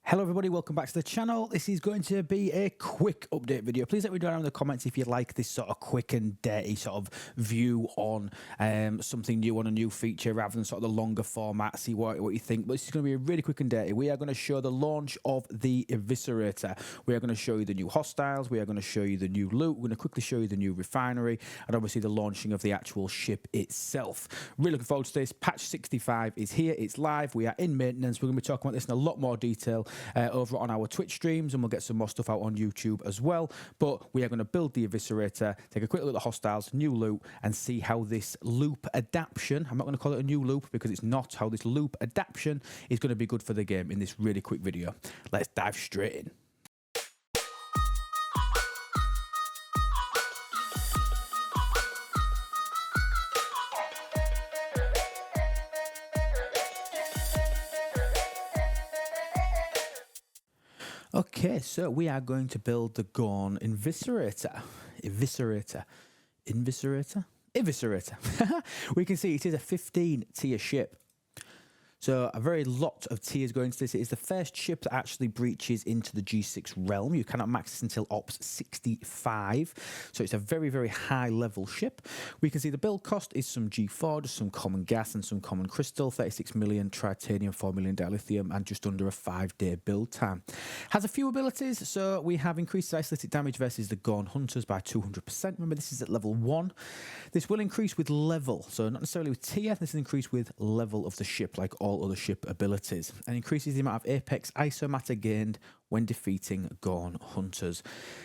Hello everybody, welcome back to the channel. This is going to be a quick update video. Please let me know down in the comments if you like this sort of quick and dirty sort of view on something new, on a new feature, rather than sort of the longer format. See what you think. But this is going to be really quick and dirty. We are going to show the launch of the Eviscerator. We are going to show you the new hostiles. We are going to show you the new loot. We're going to quickly show you the new refinery, and obviously the launching of the actual ship itself. Really looking forward to this. Patch 65 is here. It's live. We are in maintenance. We're going to be talking about this in a lot more detail over on our Twitch streams, and we'll get some more stuff out on YouTube as well. But we are going to build the Eviscerator, take a quick look at the hostiles, new loot, and see how this loop adaptation, I'm not going to call it a new loop because it's not, how this loop adaptation is going to be good for the game in this really quick video. Let's dive straight in. Okay, so we are going to build the Gorn Eviscerator. We can see it is a 15 tier ship. So a very lot of tiers going into this. It is the first ship that actually breaches into the G6 realm. You cannot max this until Ops 65. So it's a very, very high level ship. We can see the build cost is some G4, just some common gas and some common crystal, 36 million titanium, 4 million dilithium, and just under a 5-day build time. Has a few abilities. So we have increased isolytic damage versus the Gorn Hunters by 200%. Remember, this is at level 1. This will increase with level. So not necessarily with tier. This will increase with level of the ship, like all other ship abilities, and increases the amount of Apex Isomatter gained when defeating Gorn Hunters.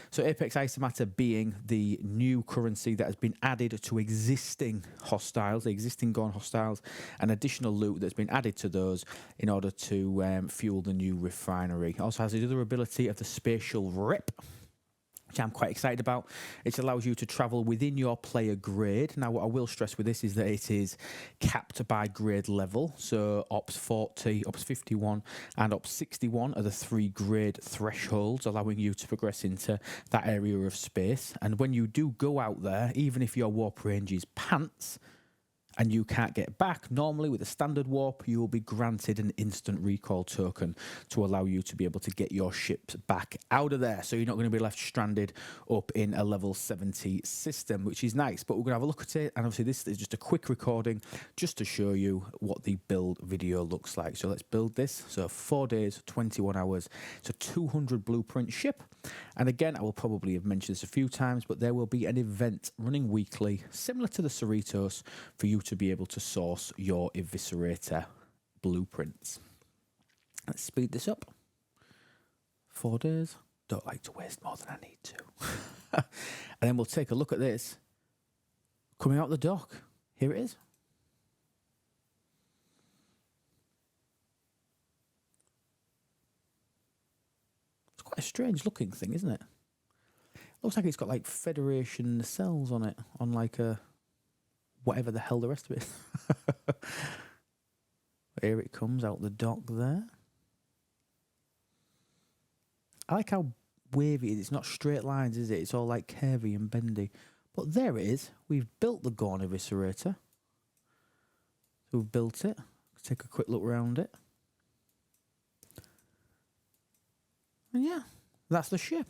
So Apex Isomatter being the new currency that has been added to existing hostiles, the existing Gorn hostiles, and additional loot that's been added to those in order to fuel the new refinery. It also has the other ability of the Spatial Rip, which I'm quite excited about. It allows you to travel within your player grade. Now, what I will stress with this is that it is capped by grade level. So Ops 40, Ops 51, and Ops 61 are the 3 grade thresholds, allowing you to progress into that area of space. And when you do go out there, even if your warp range is pants, and you can't get back, normally with a standard warp, you will be granted an instant recall token to allow you to be able to get your ships back out of there. So you're not going to be left stranded up in a level 70 system, which is nice. But we're going to have a look at it. And obviously this is just a quick recording just to show you what the build video looks like. So let's build this. So 4 days, 21 hours. It's a 200 blueprint ship. And again, I will probably have mentioned this a few times, but there will be an event running weekly, similar to the Cerritos, for you to be able to source your Eviscerator blueprints. Let's speed this up. 4 days. Don't like to waste more than I need to. And then we'll take a look at this coming out the dock. Here it is. It's quite a strange looking thing, isn't it? Looks like it's got like Federation cells on it, on like a whatever the hell the rest of it is. Here it comes out the dock there. I like how wavy it is. It's not straight lines, is it? It's all like curvy and bendy. But there it is. We've built the Gorn Eviscerator. So we've built it. Let's take a quick look around it. And yeah, that's the ship.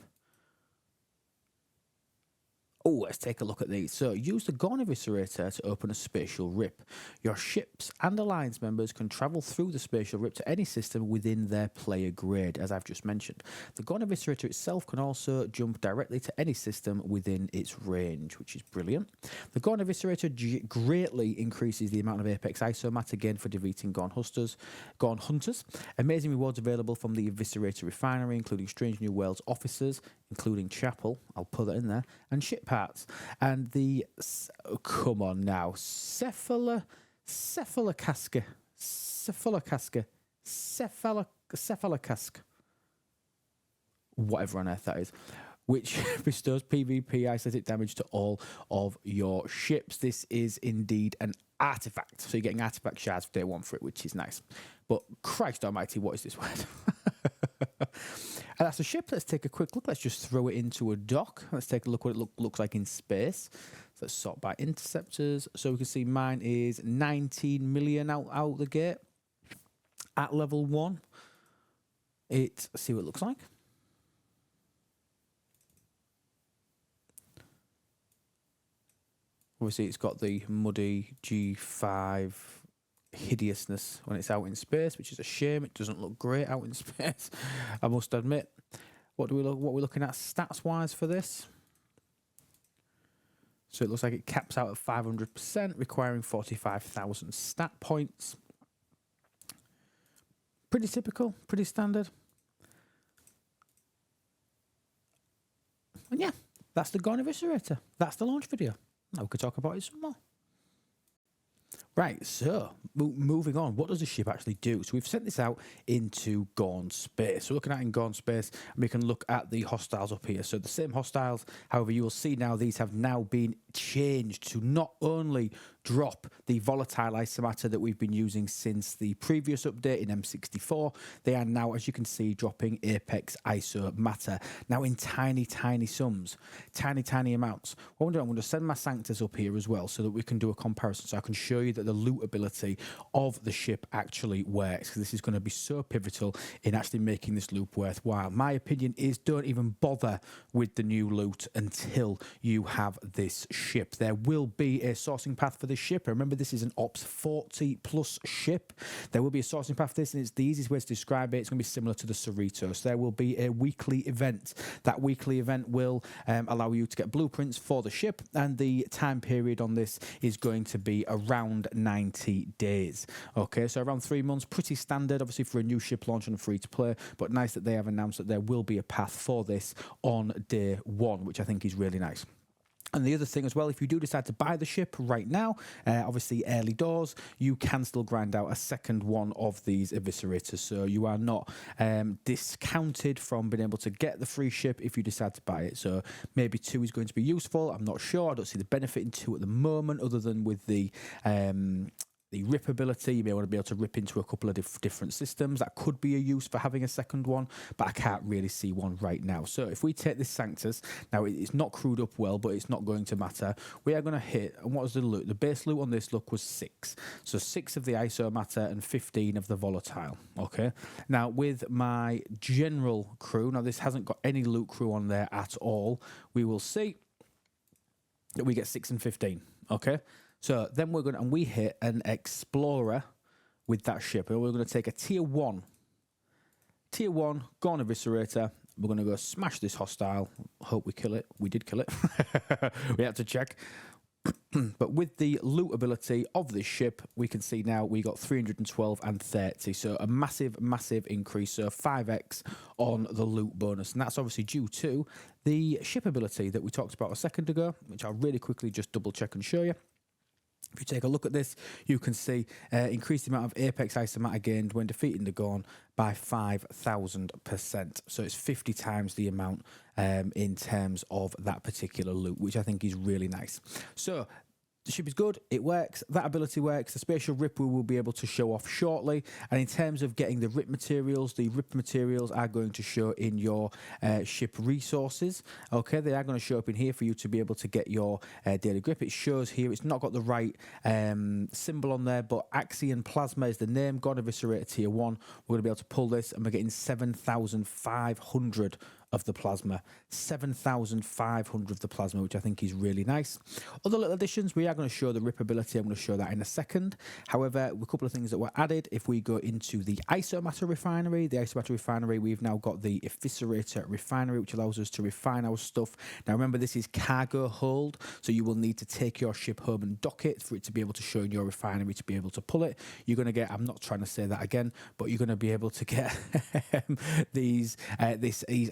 Oh, let's take a look at these. So, use the Gorn Eviscerator to open a spatial rip. Your ships and alliance members can travel through the spatial rip to any system within their player grade, as I've just mentioned. The Gorn Eviscerator itself can also jump directly to any system within its range, which is brilliant. The Gorn Eviscerator greatly increases the amount of Apex Isomatter gained for defeating Gorn Hunters. Amazing rewards available from the Eviscerator Refinery, including Strange New Worlds officers, including Chapel, I'll put that in there, and ship parts. And the, come on now, Cephalocasca, whatever on earth that is, which bestows PvP isolytic damage to all of your ships. This is indeed an artifact. So you're getting artifact shards for day 1 for it, which is nice. But Christ almighty, what is this word? And that's the ship. Let's take a quick look. Let's just throw it into a dock. Let's take a look what it looks like in space. So let's sort by interceptors. So we can see mine is 19 million out the gate at level 1. see what it looks like. Obviously, it's got the muddy G5 hideousness when it's out in space, which is a shame. It doesn't look great out in space, I must admit. What we're looking at stats wise for this? So it looks like it caps out at 500%, requiring 45,000 stat points. Pretty typical, pretty standard. And yeah, that's the Gorn Eviscerator. That's the launch video. Now we could talk about it some more. Right, so moving on, what does the ship actually do? So we've sent this out into Gorn space. So looking at in Gorn space, and we can look at the hostiles up here. So the same hostiles, however, you will see now these have now been changed to not only drop the volatile isomatter that we've been using since the previous update in M64, they are now, as you can see, dropping Apex isomatter. Now in tiny, tiny sums, tiny amounts. What I'm going to send my Sanctus up here as well so that we can do a comparison, so I can show you that the loot ability of the ship actually works, because this is going to be so pivotal in actually making this loop worthwhile. My opinion is don't even bother with the new loot until you have this ship. There will be a sourcing path for this ship. Remember, this is an Ops 40 plus ship. There will be a sourcing path for this, and it's the easiest way to describe it. It's going to be similar to the Cerritos. There will be a weekly event. That weekly event will allow you to get blueprints for the ship, and the time period on this is going to be around 90 days. Okay, so around 3 months, pretty standard, obviously, for a new ship launch on free to play, but nice that they have announced that there will be a path for this on day one, which I think is really nice. And the other thing as well, if you do decide to buy the ship right now, obviously early doors, you can still grind out a second one of these eviscerators. So you are not discounted from being able to get the free ship if you decide to buy it. So maybe 2 is going to be useful. I'm not sure. I don't see the benefit in 2 at the moment, other than with the rip ability. You may want to be able to rip into a couple of different systems. That could be a use for having a second one, but I can't really see one right now. So if we take this Sanctus, now it's not crewed up well, but it's not going to matter. We are going to hit, and what was the loot? The base loot on this look was 6. So 6 of the isomatter and 15 of the volatile. Okay. Now with my general crew, now this hasn't got any loot crew on there at all. We will see that we get 6 and 15. Okay. So then we're going to, and we hit an Explorer with that ship. And we're going to take a tier 1 Gorn Eviscerator. We're going to go smash this hostile. Hope we kill it. We did kill it. We had to check. But with the loot ability of this ship, we can see now we got 312 and 30. So a massive increase. So 5x on the loot bonus. And that's obviously due to the ship ability that we talked about a second ago, which I'll really quickly just double check and show you. If you take a look at this, you can see increased amount of Apex isomatter gained when defeating the Gorn by 5,000%. So it's 50 times the amount in terms of that particular loot, which I think is really nice. So the ship is good, it works, that ability works. The spatial rip we will be able to show off shortly. And in terms of getting the rip materials, the rip materials are going to show in your ship resources. Okay, they are going to show up in here for you to be able to get your daily grip. It shows here, it's not got the right symbol on there, but Axion Plasma is the name. Gorn Eviscerator tier 1. We're going to be able to pull this, and we're getting 7,500 of the plasma, 7,500 of the plasma, which I think is really nice. Other little additions, we are going to show the rip ability. I'm going to show that in a second. However, a couple of things that were added. If we go into the isomatter refinery, we've now got the Eviscerator refinery, which allows us to refine our stuff. Now remember, this is cargo hold, so you will need to take your ship home and dock it for it to be able to show in your refinery to be able to pull it. You're going to get, I'm not trying to say that again, but you're going to be able to get these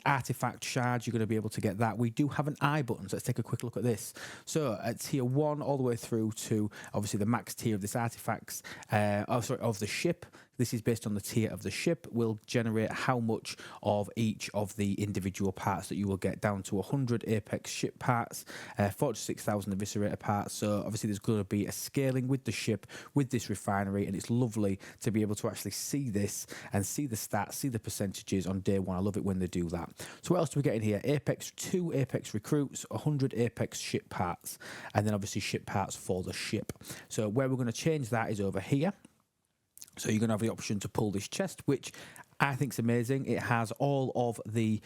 artifact shards. You're going to be able to get that. We do have an I button, so let's take a quick look at this. So at tier 1 all the way through to obviously the max tier of this artifacts, of the ship. This is based on the tier of the ship, will generate how much of each of the individual parts that you will get, down to 100 Apex ship parts, 46,000 Eviscerator parts. So obviously there's going to be a scaling with the ship, with this refinery, and it's lovely to be able to actually see this and see the stats, see the percentages on day 1. I love it when they do that. So what else do we get in here? Apex 2 Apex recruits, 100 Apex ship parts, and then obviously ship parts for the ship. So where we're going to change that is over here. So you're going to have the option to pull this chest, which I think it's amazing. It has all of the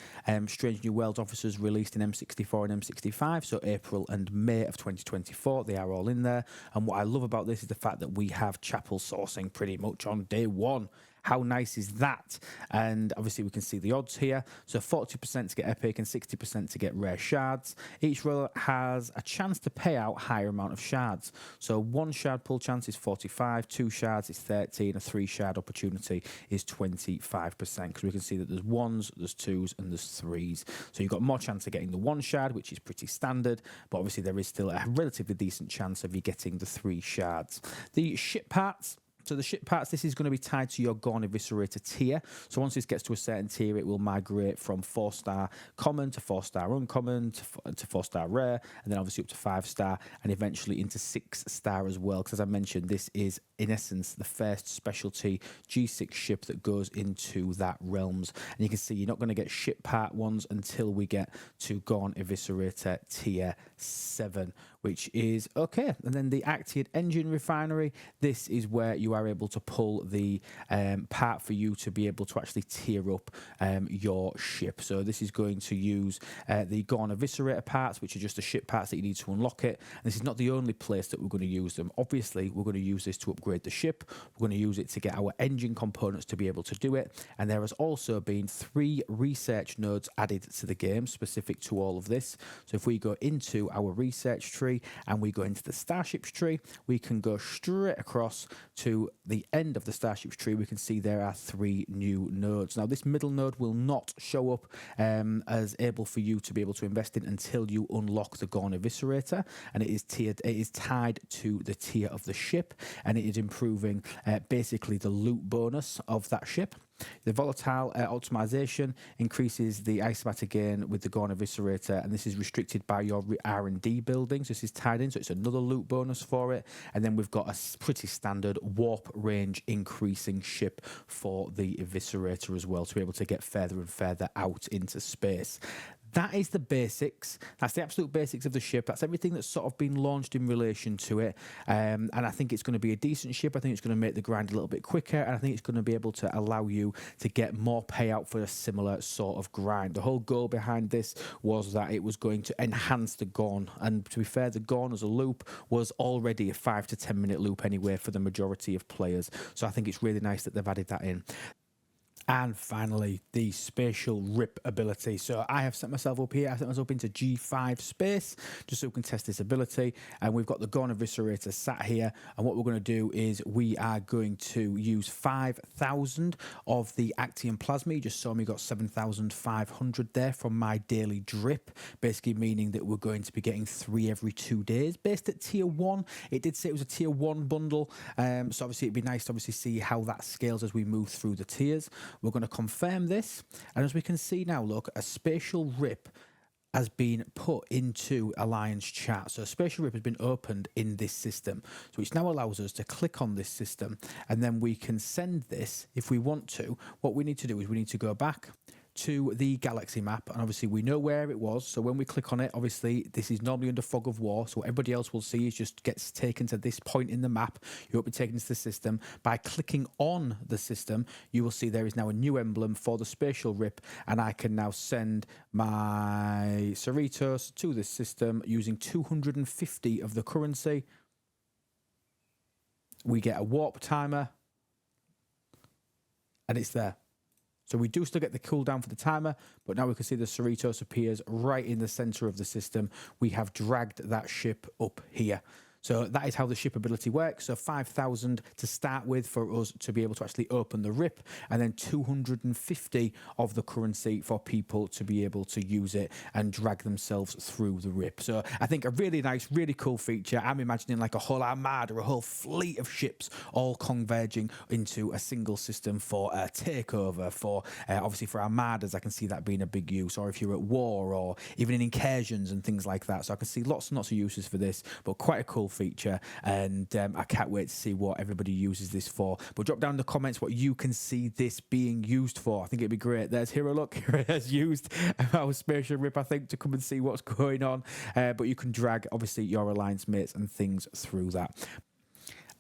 Strange New Worlds officers released in M64 and M65, so April and May of 2024. They are all in there. And what I love about this is the fact that we have chapel sourcing pretty much on day one. How nice is that? And obviously we can see the odds here. So 40% to get epic and 60% to get rare shards. Each roller has a chance to pay out higher amount of shards. So 1 shard pull chance is 45, 2 shards is 13, a 3 shard opportunity is 25%. Because we can see that there's 1s, there's 2s, and there's 3s. So you've got more chance of getting the 1 shard, which is pretty standard, but obviously there is still a relatively decent chance of you getting the 3 shards. The ship parts. So the ship parts, this is going to be tied to your Gorn Eviscerator tier. So once this gets to a certain tier, it will migrate from 4-star common to 4-star uncommon to 4-star rare, and then obviously up to 5-star, and eventually into 6-star as well. Because as I mentioned, this is in essence the first specialty G6 ship that goes into that realms. And you can see you're not going to get ship part ones until we get to Gorn Eviscerator tier 7, which is okay. And then the acted engine refinery, this is where you are able to pull the part for you to be able to actually tier up your ship. So this is going to use the Gorn Eviscerator parts, which are just the ship parts that you need to unlock it. And this is not the only place that we're going to use them. Obviously, we're going to use this to upgrade the ship. We're going to use it to get our engine components to be able to do it. And there has also been 3 research nodes added to the game specific to all of this. So if we go into our research tree and we go into the starships tree, we can go straight across to the end of the starships tree. We can see there are 3 new nodes. Now this middle node will not show up as able for you to be able to invest in until you unlock the Gorn Eviscerator, and it is tiered, it is tied to the tier of the ship, and it is improving basically the loot bonus of that ship. The volatile optimization increases the isomatter gain with the Gorn Eviscerator, and this is restricted by your R&D buildings. This is tied in, so it's another loot bonus for it. And then we've got a pretty standard warp range increasing ship for the Eviscerator as well, to be able to get further and further out into space. That is the basics. That's the absolute basics of the ship. That's everything that's sort of been launched in relation to it. And I think it's going to be a decent ship. I think it's going to make the grind a little bit quicker. And I think it's going to be able to allow you to get more payout for a similar sort of grind. The whole goal behind this was that it was going to enhance the Gorn. And to be fair, the Gorn as a loop was already a 5 to 10 minute loop anyway for the majority of players. So I think it's really nice that they've added that in. And finally, the spatial rip ability. So I have set myself up here. I set myself into G5 space just so we can test this ability. And we've got the Gorn Eviscerator sat here. And what we're going to do is we are going to use 5,000 of the Actium Plasma. You just saw me got 7,500 there from my daily drip, basically meaning that we're going to be getting 3 every 2 days. Based at tier 1, it did say it was a tier 1 bundle. So obviously it'd be nice to obviously see how that scales as we move through the tiers. We're going to confirm this, and as we can see now, look, a spatial rip has been put into Alliance chat. So a spatial rip has been opened in this system, so which now allows us to click on this system, and then we can send this if we want to. What we need to do is we need to go back to the galaxy map, and obviously we know where it was, so when we click on it, obviously this is normally under fog of war, so what everybody else will see is just gets taken to this point in the map. You won't be taken to the system. By clicking on the system, you will see there is now a new emblem for the spatial rip, and I can now send my Cerritos to this system using 250 of the currency. We get a warp timer, and it's there. So we do still get the cooldown for the timer, but now we can see the Cerritos appears right in the center of the system. We have dragged that ship up here. So that is how the ship ability works. So 5,000 to start with for us to be able to actually open the rip, and then 250 of the currency for people to be able to use it and drag themselves through the rip. So I think a really nice, really cool feature. I'm imagining like a whole armada, a whole fleet of ships all converging into a single system for a takeover, for obviously for armadas. I can see that being a big use, or if you're at war, or even in incursions and things like that. So I can see lots and lots of uses for this, but quite a cool feature, and I can't wait to see what everybody uses this for. But drop down in the comments what you can see this being used for. I think it'd be great. There's Hero, look, Hero has used our spatial rip, I think, to come and see what's going on, but you can drag obviously your alliance mates and things through that.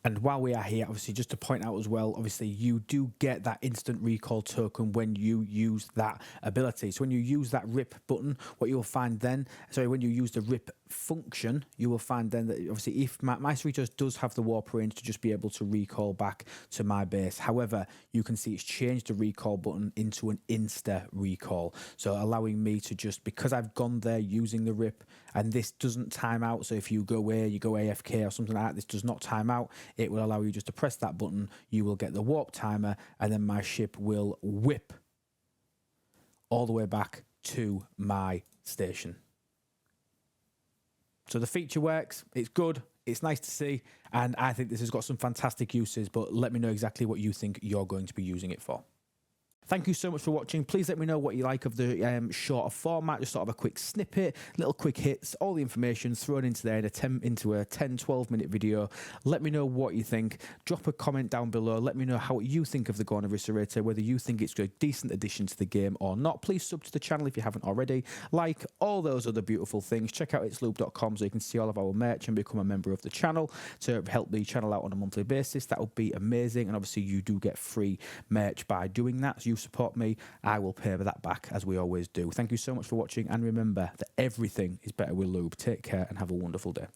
And while we are here, obviously, just to point out as well, obviously, you do get that instant recall token when you use that ability. So when you use that rip button, what you'll find then, when you use the rip function, you will find then that obviously if my Cerritos does have the warp range to just be able to recall back to my base. However, you can see it's changed the recall button into an insta recall. So allowing me to just, because I've gone there using the rip, and this doesn't time out. So if you go away, you go AFK or something like that, this does not time out. It will allow you just to press that button. You will get the warp timer, and then my ship will whip all the way back to my station. So the feature works. It's good. It's nice to see. And I think this has got some fantastic uses, but let me know exactly what you think you're going to be using it for. Thank you so much for watching. Please let me know what you like of the shorter format, just sort of a quick snippet, little quick hits, all the information thrown into there into a 10-12 minute video. Let me know what you think. Drop a comment down below. Let me know how you think of the Gorn Eviscerator, whether you think it's a decent addition to the game or not. Please sub to the channel if you haven't already. Like all those other beautiful things. Check out itslube.com so you can see all of our merch and become a member of the channel to help the channel out on a monthly basis. That would be amazing. And obviously you do get free merch by doing that. So you support me, I will pay that back as we always do. Thank you so much for watching, and remember that everything is better with lube. Take care and have a wonderful day.